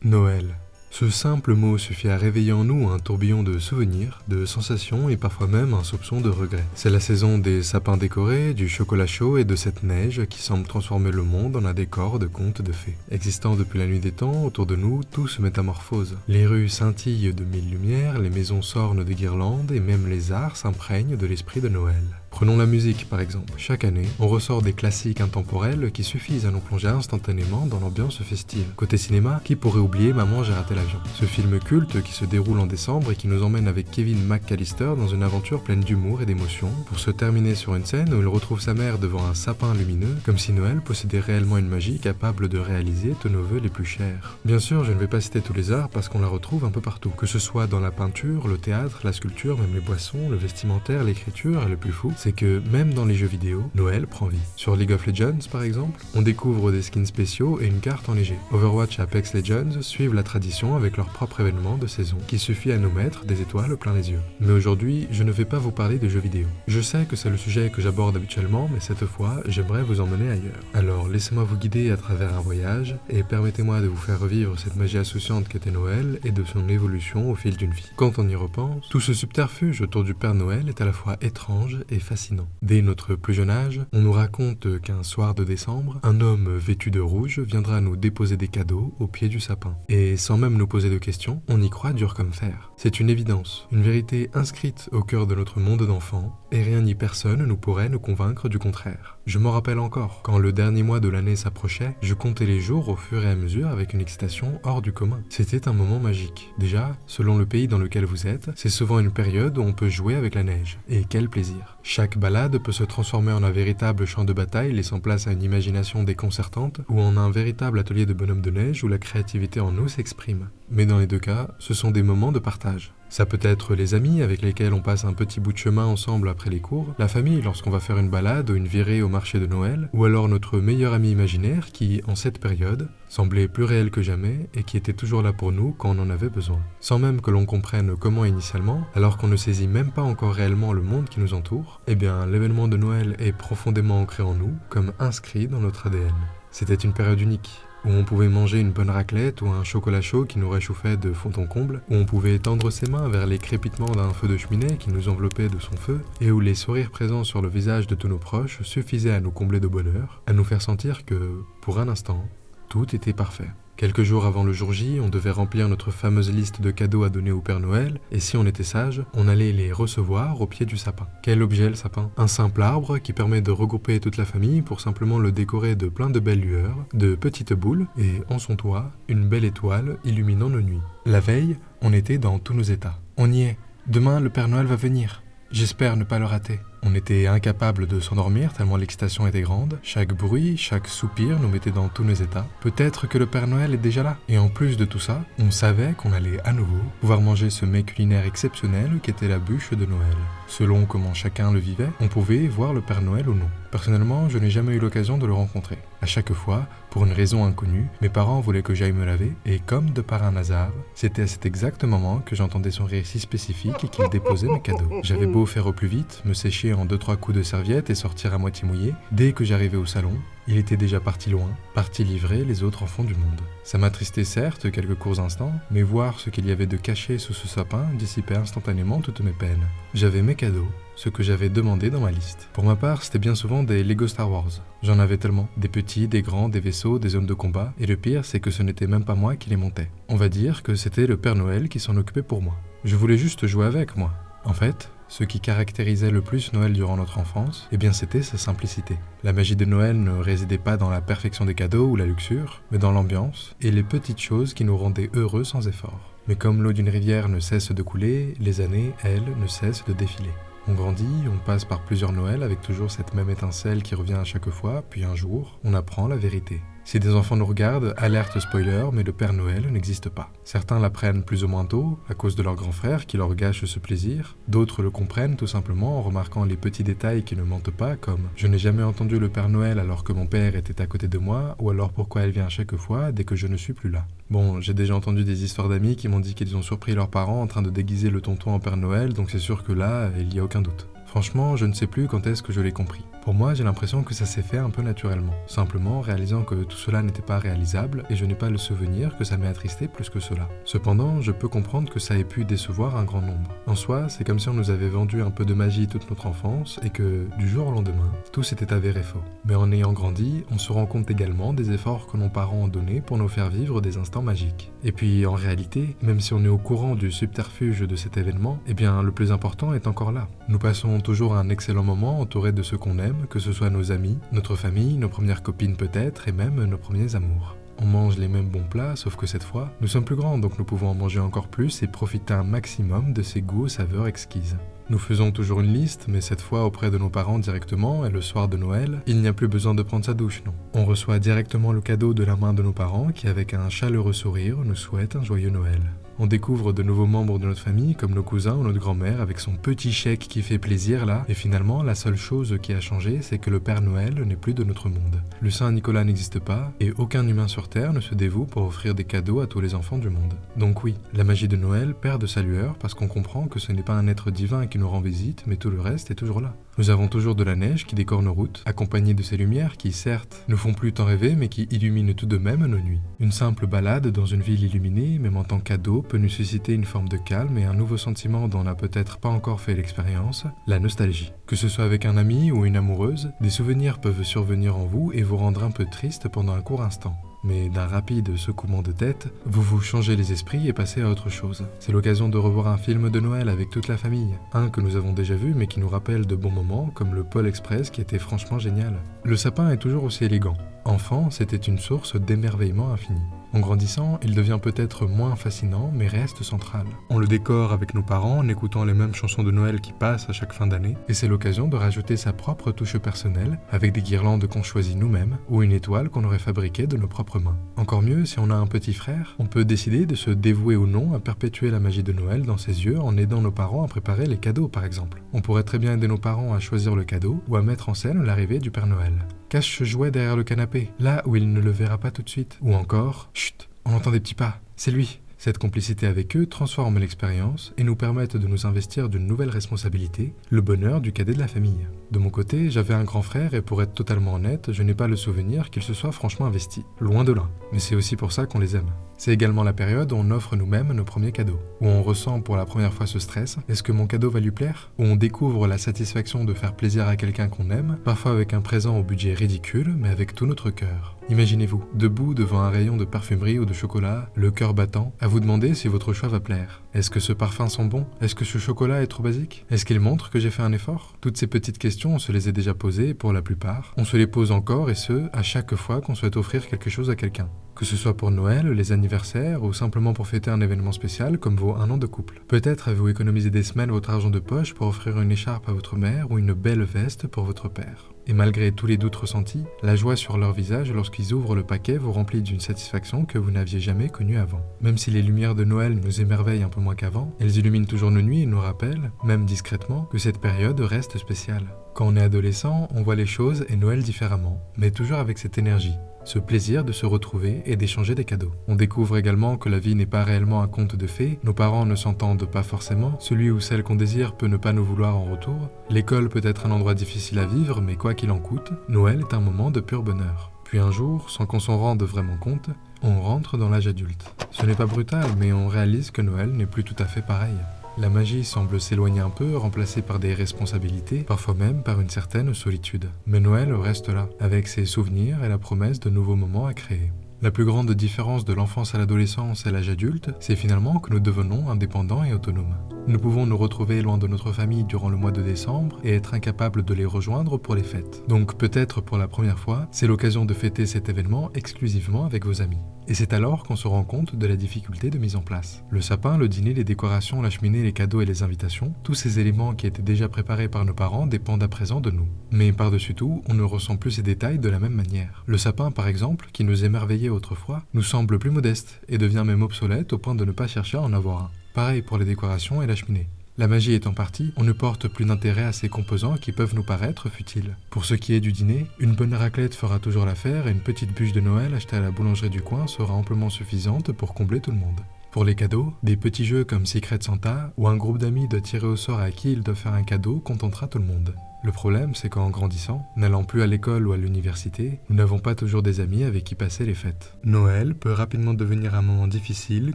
Noël. Ce simple mot suffit à réveiller en nous un tourbillon de souvenirs, de sensations et parfois même un soupçon de regret. C'est la saison des sapins décorés, du chocolat chaud et de cette neige qui semble transformer le monde en un décor de contes de fées. Existant depuis la nuit des temps, autour de nous, tout se métamorphose. Les rues scintillent de mille lumières, les maisons s'ornent de guirlandes et même les arts s'imprègnent de l'esprit de Noël. Prenons la musique par exemple. Chaque année, on ressort des classiques intemporels qui suffisent à nous plonger instantanément dans l'ambiance festive. Côté cinéma, qui pourrait oublier Maman j'ai raté l'avion? Ce film culte qui se déroule en décembre et qui nous emmène avec Kevin McAllister dans une aventure pleine d'humour et d'émotion, pour se terminer sur une scène où il retrouve sa mère devant un sapin lumineux, comme si Noël possédait réellement une magie capable de réaliser tous nos vœux les plus chers. Bien sûr, je ne vais pas citer tous les arts parce qu'on la retrouve un peu partout, que ce soit dans la peinture, le théâtre, la sculpture, même les boissons, le vestimentaire, l'écriture et le plus fou, c'est que même dans les jeux vidéo, Noël prend vie. Sur League of Legends par exemple, on découvre des skins spéciaux et une carte en léger. Overwatch et Apex Legends suivent la tradition avec leur propre événement de saison, qui suffit à nous mettre des étoiles plein les yeux. Mais aujourd'hui, je ne vais pas vous parler des jeux vidéo. Je sais que c'est le sujet que j'aborde habituellement, mais cette fois, j'aimerais vous emmener ailleurs. Alors laissez-moi vous guider à travers un voyage, et permettez-moi de vous faire revivre cette magie insouciante qu'était Noël et de son évolution au fil d'une vie. Quand on y repense, tout ce subterfuge autour du Père Noël est à la fois étrange et fascinant. Dès notre plus jeune âge, on nous raconte qu'un soir de décembre, un homme vêtu de rouge viendra nous déposer des cadeaux au pied du sapin. Et sans même nous poser de questions, on y croit dur comme fer. C'est une évidence, une vérité inscrite au cœur de notre monde d'enfants, et rien ni personne ne pourrait nous convaincre du contraire. Je m'en rappelle encore, quand le dernier mois de l'année s'approchait, je comptais les jours au fur et à mesure avec une excitation hors du commun. C'était un moment magique. Déjà, selon le pays dans lequel vous êtes, c'est souvent une période où on peut jouer avec la neige. Et quel plaisir! Chaque balade peut se transformer en un véritable champ de bataille, laissant place à une imagination déconcertante, ou en un véritable atelier de bonhomme de neige où la créativité en nous s'exprime. Mais dans les deux cas, ce sont des moments de partage. Ça peut être les amis avec lesquels on passe un petit bout de chemin ensemble après les cours, la famille lorsqu'on va faire une balade ou une virée au marché de Noël, ou alors notre meilleur ami imaginaire qui, en cette période, semblait plus réel que jamais et qui était toujours là pour nous quand on en avait besoin. Sans même que l'on comprenne comment initialement, alors qu'on ne saisit même pas encore réellement le monde qui nous entoure, eh bien l'événement de Noël est profondément ancré en nous, comme inscrit dans notre ADN. C'était une période unique, où on pouvait manger une bonne raclette ou un chocolat chaud qui nous réchauffait de fond en comble, où on pouvait tendre ses mains vers les crépitements d'un feu de cheminée qui nous enveloppait de son feu, et où les sourires présents sur le visage de tous nos proches suffisaient à nous combler de bonheur, à nous faire sentir que, pour un instant, tout était parfait. Quelques jours avant le jour J, on devait remplir notre fameuse liste de cadeaux à donner au Père Noël, et si on était sage, on allait les recevoir au pied du sapin. Quel objet le sapin? Un simple arbre qui permet de regrouper toute la famille pour simplement le décorer de plein de belles lueurs, de petites boules, et en son toit, une belle étoile illuminant nos nuits. La veille, on était dans tous nos états. On y est. Demain, le Père Noël va venir. J'espère ne pas le rater. On était incapable de s'endormir tellement l'excitation était grande. Chaque bruit, chaque soupir nous mettait dans tous nos états. Peut-être que le Père Noël est déjà là. Et en plus de tout ça, on savait qu'on allait à nouveau pouvoir manger ce mets culinaire exceptionnel qu'était la bûche de Noël. Selon comment chacun le vivait, on pouvait voir le Père Noël ou non. Personnellement, je n'ai jamais eu l'occasion de le rencontrer. À chaque fois, pour une raison inconnue, mes parents voulaient que j'aille me laver, et comme de par un hasard, c'était à cet exact moment que j'entendais son rire si spécifique et qu'il déposait mes cadeaux. J'avais beau faire au plus vite, me sécher en 2-3 coups de serviette et sortir à moitié mouillé, dès que j'arrivais au salon, il était déjà parti loin, parti livrer les autres enfants du monde. Ça m'attristait certes quelques courts instants, mais voir ce qu'il y avait de caché sous ce sapin dissipait instantanément toutes mes peines. J'avais mes cadeaux, ce que j'avais demandé dans ma liste. Pour ma part, c'était bien souvent des Lego Star Wars. J'en avais tellement. Des petits, des grands, des vaisseaux, des zones de combat, et le pire, c'est que ce n'était même pas moi qui les montais. On va dire que c'était le Père Noël qui s'en occupait pour moi. Je voulais juste jouer avec, moi. En fait, ce qui caractérisait le plus Noël durant notre enfance, eh bien c'était sa simplicité. La magie de Noël ne résidait pas dans la perfection des cadeaux ou la luxure, mais dans l'ambiance et les petites choses qui nous rendaient heureux sans effort. Mais comme l'eau d'une rivière ne cesse de couler, les années, elles, ne cessent de défiler. On grandit, on passe par plusieurs Noëls avec toujours cette même étincelle qui revient à chaque fois, puis un jour, on apprend la vérité. Si des enfants nous regardent, alerte spoiler, mais le Père Noël n'existe pas. Certains l'apprennent plus ou moins tôt, à cause de leur grand frère qui leur gâche ce plaisir. D'autres le comprennent tout simplement en remarquant les petits détails qui ne mentent pas, comme « Je n'ai jamais entendu le Père Noël alors que mon père était à côté de moi » ou alors « Pourquoi elle vient à chaque fois dès que je ne suis plus là ?» Bon, j'ai déjà entendu des histoires d'amis qui m'ont dit qu'ils ont surpris leurs parents en train de déguiser le tonton en Père Noël, donc c'est sûr que là, il n'y a aucun doute. Franchement, je ne sais plus quand est-ce que je l'ai compris. Pour moi, j'ai l'impression que ça s'est fait un peu naturellement, simplement réalisant que tout cela n'était pas réalisable et je n'ai pas le souvenir que ça m'ait attristé plus que cela. Cependant, je peux comprendre que ça ait pu décevoir un grand nombre. En soi, c'est comme si on nous avait vendu un peu de magie toute notre enfance et que, du jour au lendemain, tout s'était avéré faux. Mais en ayant grandi, on se rend compte également des efforts que nos parents ont donnés pour nous faire vivre des instants magiques. Et puis, en réalité, même si on est au courant du subterfuge de cet événement, eh bien, le plus important est encore là. Nous passons toujours un excellent moment entouré de ceux qu'on aime, que ce soit nos amis, notre famille, nos premières copines peut-être, et même nos premiers amours. On mange les mêmes bons plats, sauf que cette fois, nous sommes plus grands, donc nous pouvons en manger encore plus et profiter un maximum de ces goûts aux saveurs exquises. Nous faisons toujours une liste, mais cette fois auprès de nos parents directement, et le soir de Noël, il n'y a plus besoin de prendre sa douche, non. On reçoit directement le cadeau de la main de nos parents qui, avec un chaleureux sourire, nous souhaitent un joyeux Noël. On découvre de nouveaux membres de notre famille, comme nos cousins ou notre grand-mère, avec son petit chèque qui fait plaisir là, et finalement, la seule chose qui a changé, c'est que le Père Noël n'est plus de notre monde. Le Saint Nicolas n'existe pas, et aucun humain sur Terre ne se dévoue pour offrir des cadeaux à tous les enfants du monde. Donc oui, la magie de Noël perd de sa lueur parce qu'on comprend que ce n'est pas un être divin qui nous rend visite, mais tout le reste est toujours là. Nous avons toujours de la neige qui décore nos routes, accompagnée de ces lumières qui, certes, ne font plus tant rêver, mais qui illuminent tout de même nos nuits. Une simple balade dans une ville illuminée, même en tant que cadeau, peut nous susciter une forme de calme et un nouveau sentiment dont on n'a peut-être pas encore fait l'expérience, la nostalgie. Que ce soit avec un ami ou une amoureuse, des souvenirs peuvent survenir en vous et vous rendre un peu triste pendant un court instant. Mais d'un rapide secouement de tête, vous vous changez les esprits et passez à autre chose. C'est l'occasion de revoir un film de Noël avec toute la famille. Un que nous avons déjà vu mais qui nous rappelle de bons moments, comme le Pôle Express qui était franchement génial. Le sapin est toujours aussi élégant. Enfant, c'était une source d'émerveillement infini. En grandissant, il devient peut-être moins fascinant, mais reste central. On le décore avec nos parents en écoutant les mêmes chansons de Noël qui passent à chaque fin d'année, et c'est l'occasion de rajouter sa propre touche personnelle, avec des guirlandes qu'on choisit nous-mêmes, ou une étoile qu'on aurait fabriquée de nos propres mains. Encore mieux, si on a un petit frère, on peut décider de se dévouer ou non à perpétuer la magie de Noël dans ses yeux en aidant nos parents à préparer les cadeaux par exemple. On pourrait très bien aider nos parents à choisir le cadeau, ou à mettre en scène l'arrivée du Père Noël. Cache ce jouet derrière le canapé, là où il ne le verra pas tout de suite. Ou encore, chut, on entend des petits pas, c'est lui. Cette complicité avec eux transforme l'expérience et nous permettent de nous investir d'une nouvelle responsabilité, le bonheur du cadet de la famille. De mon côté, j'avais un grand frère et pour être totalement honnête, je n'ai pas le souvenir qu'il se soit franchement investi. Loin de là. Mais c'est aussi pour ça qu'on les aime. C'est également la période où on offre nous-mêmes nos premiers cadeaux, où on ressent pour la première fois ce stress, est-ce que mon cadeau va lui plaire? Où on découvre la satisfaction de faire plaisir à quelqu'un qu'on aime, parfois avec un présent au budget ridicule, mais avec tout notre cœur. Imaginez-vous, debout devant un rayon de parfumerie ou de chocolat, le cœur battant, à vous demander si votre choix va plaire. Est-ce que ce parfum sent bon? Est-ce que ce chocolat est trop basique? Est-ce qu'il montre que j'ai fait un effort? Toutes ces petites questions, on se les a déjà posées pour la plupart. On se les pose encore et ce, à chaque fois qu'on souhaite offrir quelque chose à quelqu'un. Que ce soit pour Noël, les anniversaires ou simplement pour fêter un événement spécial comme vos 1 an de couple. Peut-être avez-vous économisé des semaines votre argent de poche pour offrir une écharpe à votre mère ou une belle veste pour votre père. Et malgré tous les doutes ressentis, la joie sur leur visage lorsqu'ils ouvrent le paquet vous remplit d'une satisfaction que vous n'aviez jamais connue avant. Même si les lumières de Noël nous émerveillent un peu moins qu'avant, elles illuminent toujours nos nuits et nous rappellent, même discrètement, que cette période reste spéciale. Quand on est adolescent, on voit les choses et Noël différemment, mais toujours avec cette énergie. Ce plaisir de se retrouver et d'échanger des cadeaux. On découvre également que la vie n'est pas réellement un conte de fées, nos parents ne s'entendent pas forcément, celui ou celle qu'on désire peut ne pas nous vouloir en retour, l'école peut être un endroit difficile à vivre, mais quoi qu'il en coûte, Noël est un moment de pur bonheur. Puis un jour, sans qu'on s'en rende vraiment compte, on rentre dans l'âge adulte. Ce n'est pas brutal, mais on réalise que Noël n'est plus tout à fait pareil. La magie semble s'éloigner un peu, remplacée par des responsabilités, parfois même par une certaine solitude. Mais Noël reste là, avec ses souvenirs et la promesse de nouveaux moments à créer. La plus grande différence de l'enfance à l'adolescence et l'âge adulte, c'est finalement que nous devenons indépendants et autonomes. Nous pouvons nous retrouver loin de notre famille durant le mois de décembre et être incapables de les rejoindre pour les fêtes. Donc peut-être pour la première fois, c'est l'occasion de fêter cet événement exclusivement avec vos amis. Et c'est alors qu'on se rend compte de la difficulté de mise en place. Le sapin, le dîner, les décorations, la cheminée, les cadeaux et les invitations, tous ces éléments qui étaient déjà préparés par nos parents dépendent à présent de nous. Mais par-dessus tout, on ne ressent plus ces détails de la même manière. Le sapin, par exemple, qui nous émerveillait autrefois, nous semble plus modeste et devient même obsolète au point de ne pas chercher à en avoir un. Pareil pour les décorations et la cheminée. La magie étant partie, on ne porte plus d'intérêt à ces composants qui peuvent nous paraître futiles. Pour ce qui est du dîner, une bonne raclette fera toujours l'affaire et une petite bûche de Noël achetée à la boulangerie du coin sera amplement suffisante pour combler tout le monde. Pour les cadeaux, des petits jeux comme Secret Santa ou un groupe d'amis de tirer au sort à qui ils doivent faire un cadeau contentera tout le monde. Le problème, c'est qu'en grandissant, n'allant plus à l'école ou à l'université, nous n'avons pas toujours des amis avec qui passer les fêtes. Noël peut rapidement devenir un moment difficile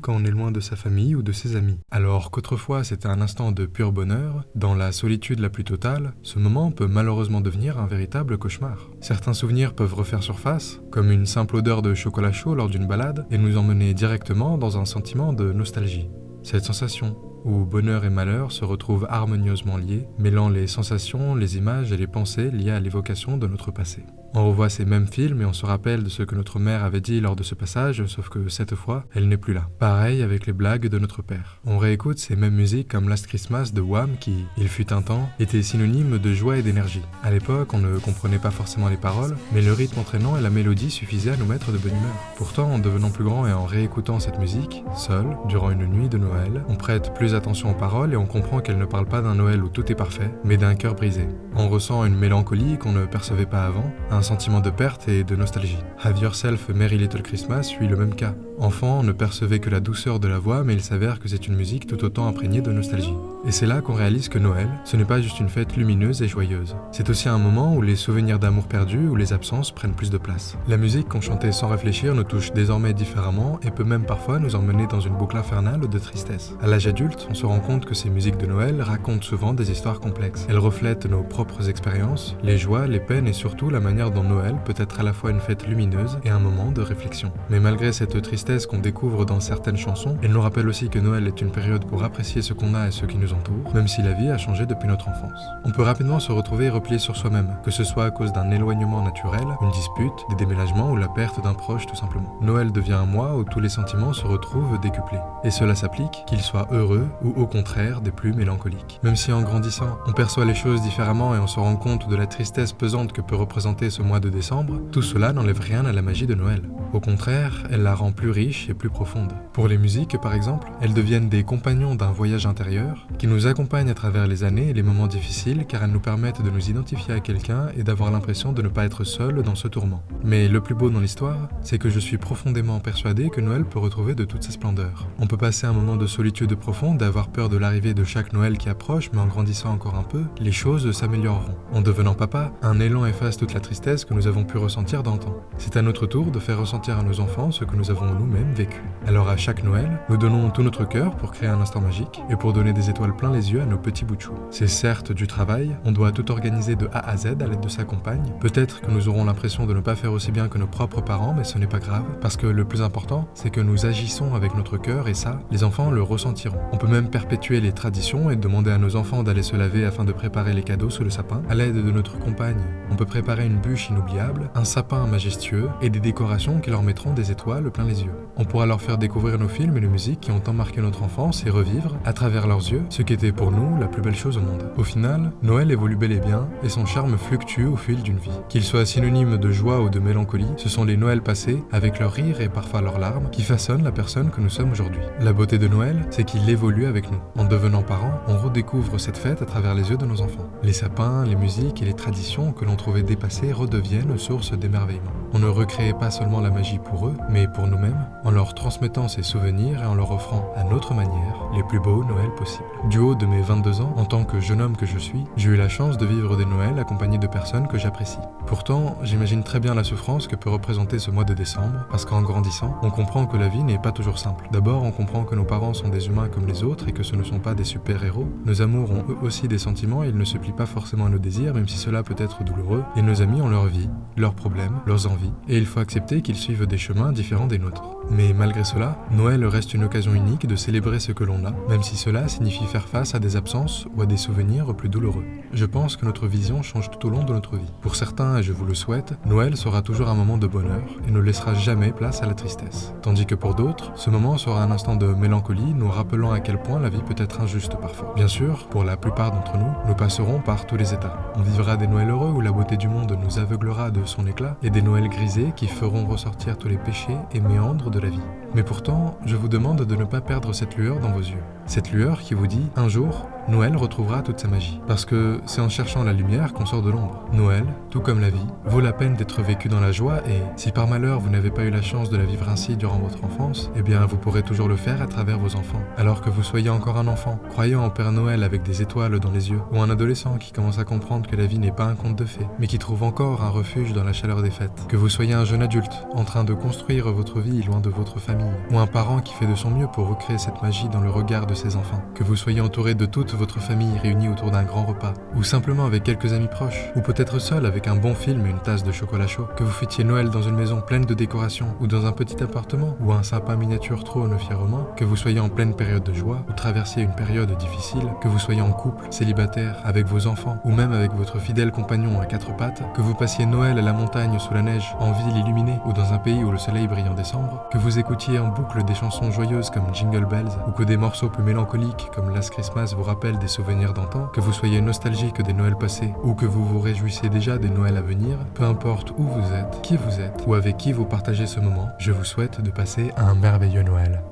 quand on est loin de sa famille ou de ses amis. Alors qu'autrefois c'était un instant de pur bonheur, dans la solitude la plus totale, ce moment peut malheureusement devenir un véritable cauchemar. Certains souvenirs peuvent refaire surface, comme une simple odeur de chocolat chaud lors d'une balade, et nous emmener directement dans un sentiment de nostalgie. Cette sensation, où bonheur et malheur se retrouvent harmonieusement liés, mêlant les sensations, les images et les pensées liées à l'évocation de notre passé. On revoit ces mêmes films et on se rappelle de ce que notre mère avait dit lors de ce passage, sauf que cette fois, elle n'est plus là. Pareil avec les blagues de notre père. On réécoute ces mêmes musiques comme Last Christmas de Wham qui, il fut un temps, était synonyme de joie et d'énergie. À l'époque, on ne comprenait pas forcément les paroles, mais le rythme entraînant et la mélodie suffisaient à nous mettre de bonne humeur. Pourtant, en devenant plus grand et en réécoutant cette musique, seul, durant une nuit de Noël, on prête plus attention aux paroles et on comprend qu'elles ne parlent pas d'un Noël où tout est parfait, mais d'un cœur brisé. On ressent une mélancolie qu'on ne percevait pas avant, un sentiment de perte et de nostalgie. Have Yourself a Merry Little Christmas suit le même cas. Enfant, on ne percevait que la douceur de la voix, mais il s'avère que c'est une musique tout autant imprégnée de nostalgie. Et c'est là qu'on réalise que Noël, ce n'est pas juste une fête lumineuse et joyeuse. C'est aussi un moment où les souvenirs d'amour perdu ou les absences prennent plus de place. La musique qu'on chantait sans réfléchir nous touche désormais différemment et peut même parfois nous emmener dans une boucle infernale de tristesse. À l'âge adulte, on se rend compte que ces musiques de Noël racontent souvent des histoires complexes. Elles reflètent nos propres expériences, les joies, les peines et surtout la manière dont Noël peut être à la fois une fête lumineuse et un moment de réflexion. Mais malgré cette tristesse qu'on découvre dans certaines chansons, elle nous rappelle aussi que Noël est une période pour apprécier ce qu'on a et ce qui nous entoure, même si la vie a changé depuis notre enfance. On peut rapidement se retrouver replié sur soi-même, que ce soit à cause d'un éloignement naturel, une dispute, des déménagements ou la perte d'un proche tout simplement. Noël devient un mois où tous les sentiments se retrouvent décuplés. Et cela s'applique, qu'ils soient heureux ou au contraire des plus mélancoliques. Même si en grandissant, on perçoit les choses différemment et on se rend compte de la tristesse pesante que peut représenter ce mois de décembre, tout cela n'enlève rien à la magie de Noël. Au contraire, elle la rend plus riche et plus profonde. Pour les musiques, par exemple, elles deviennent des compagnons d'un voyage intérieur qui nous accompagnent à travers les années et les moments difficiles car elles nous permettent de nous identifier à quelqu'un et d'avoir l'impression de ne pas être seul dans ce tourment. Mais le plus beau dans l'histoire, c'est que je suis profondément persuadé que Noël peut retrouver de toutes ses splendeurs. On peut passer un moment de solitude profonde et avoir peur de l'arrivée de chaque Noël qui approche, mais en grandissant encore un peu, les choses s'amélioreront. En devenant papa, un élan efface toute la tristesse que nous avons pu ressentir d'antan. C'est à notre tour de faire ressentir à nos enfants ce que nous avons nous-mêmes vécu. Alors à chaque Noël, nous donnons tout notre cœur pour créer un instant magique et pour donner des étoiles plein les yeux à nos petits bouts de chou. C'est certes du travail, on doit tout organiser de A à Z à l'aide de sa compagne. Peut-être que nous aurons l'impression de ne pas faire aussi bien que nos propres parents, mais ce n'est pas grave, parce que le plus important, c'est que nous agissons avec notre cœur et ça, les enfants le ressentiront. On peut même perpétuer les traditions et demander à nos enfants d'aller se laver afin de préparer les cadeaux sous le sapin. À l'aide de notre compagne, on peut préparer une bûche inoubliable, un sapin majestueux et des décorations qui leur mettront des étoiles plein les yeux. On pourra leur faire découvrir nos films et nos musiques qui ont tant marqué notre enfance et revivre, à travers leurs yeux, ce qui était pour nous la plus belle chose au monde. Au final, Noël évolue bel et bien et son charme fluctue au fil d'une vie. Qu'il soit synonyme de joie ou de mélancolie, ce sont les Noëls passés, avec leurs rires et parfois leurs larmes, qui façonnent la personne que nous sommes aujourd'hui. La beauté de Noël, c'est qu'il évolue avec nous. En devenant parents, on redécouvre cette fête à travers les yeux de nos enfants. Les sapins, les musiques et les traditions que l'on trouvait dépassées redeviennent source d'émerveillement. On ne recrée pas seulement la magie pour eux, mais pour nous-mêmes, en leur transmettant ces souvenirs et en leur offrant, à notre manière, les plus beaux Noëls possibles. Du haut de mes 22 ans, en tant que jeune homme que je suis, j'ai eu la chance de vivre des Noëls accompagnés de personnes que j'apprécie. Pourtant, j'imagine très bien la souffrance que peut représenter ce mois de décembre, parce qu'en grandissant, on comprend que la vie n'est pas toujours simple. D'abord, on comprend que nos parents sont des humains comme les autres et que ce ne sont pas des super-héros. Nos amours ont eux aussi des sentiments et ils ne se plient pas forcément à nos désirs, même si cela peut être douloureux. Et nos amis ont leur vie, leurs problèmes, leurs envies, et il faut accepter qu'ils suivent des chemins différents des nôtres. Mais malgré cela, Noël reste une occasion unique de célébrer ce que l'on a, même si cela signifie faire face à des absences ou à des souvenirs plus douloureux. Je pense que notre vision change tout au long de notre vie. Pour certains, et je vous le souhaite, Noël sera toujours un moment de bonheur et ne laissera jamais place à la tristesse. Tandis que pour d'autres, ce moment sera un instant de mélancolie, nous rappelant à quel point la vie peut être injuste parfois. Bien sûr, pour la plupart d'entre nous, nous passerons par tous les états. On vivra des Noëls heureux où la beauté du monde nous aveuglera de son éclat et des Noëls grisés qui feront ressortir tous les péchés et méandres de la vie. Mais pourtant, je vous demande de ne pas perdre cette lueur dans vos yeux. Cette lueur qui vous dit, un jour, Noël retrouvera toute sa magie. Parce que c'est en cherchant la lumière qu'on sort de l'ombre. Noël, tout comme la vie, vaut la peine d'être vécu dans la joie et, si par malheur vous n'avez pas eu la chance de la vivre ainsi durant votre enfance, eh bien vous pourrez toujours le faire à travers vos enfants. Alors que vous soyez encore un enfant, croyant en Père Noël avec des étoiles dans les yeux, ou un adolescent qui commence à comprendre que la vie n'est pas un conte de fées, mais qui trouve encore un refuge dans la chaleur des fêtes. Que vous soyez un jeune adulte, en train de construire votre vie loin de votre famille, ou un parent qui fait de son mieux pour recréer cette magie dans le regard de ses enfants. Que vous soyez entouré de toute votre famille réunie autour d'un grand repas, ou simplement avec quelques amis proches, ou peut-être seul avec un bon film et une tasse de chocolat chaud. Que vous fêtiez Noël dans une maison pleine de décorations, ou dans un petit appartement, ou un sapin miniature trône fièrement. Que vous soyez en pleine période de joie, ou traversiez une période difficile. Que vous soyez en couple, célibataire, avec vos enfants, ou même avec votre fidèle compagnon à quatre pattes. Que vous passiez Noël à la montagne sous la neige, en ville illuminée, ou dans un pays où le soleil brille en décembre. Que vous écoutiez en boucle des chansons joyeuses comme Jingle Bells, ou que des morceaux plus mélancoliques comme Last Christmas vous rappellent des souvenirs d'antan. Que vous soyez nostalgique des Noëls passés, ou que vous vous réjouissiez déjà des Noëls à venir, peu importe où vous êtes, qui vous êtes, ou avec qui vous partagez ce moment, je vous souhaite de passer un merveilleux Noël.